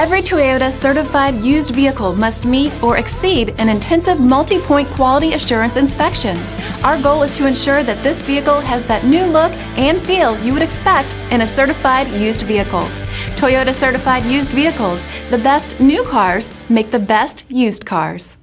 Every Toyota certified used vehicle must meet or exceed an intensive multi-point quality assurance inspection. Our goal is to ensure that this vehicle has that new look and feel you would expect in a certified used vehicle. Toyota certified used vehicles, the best new cars make the best used cars.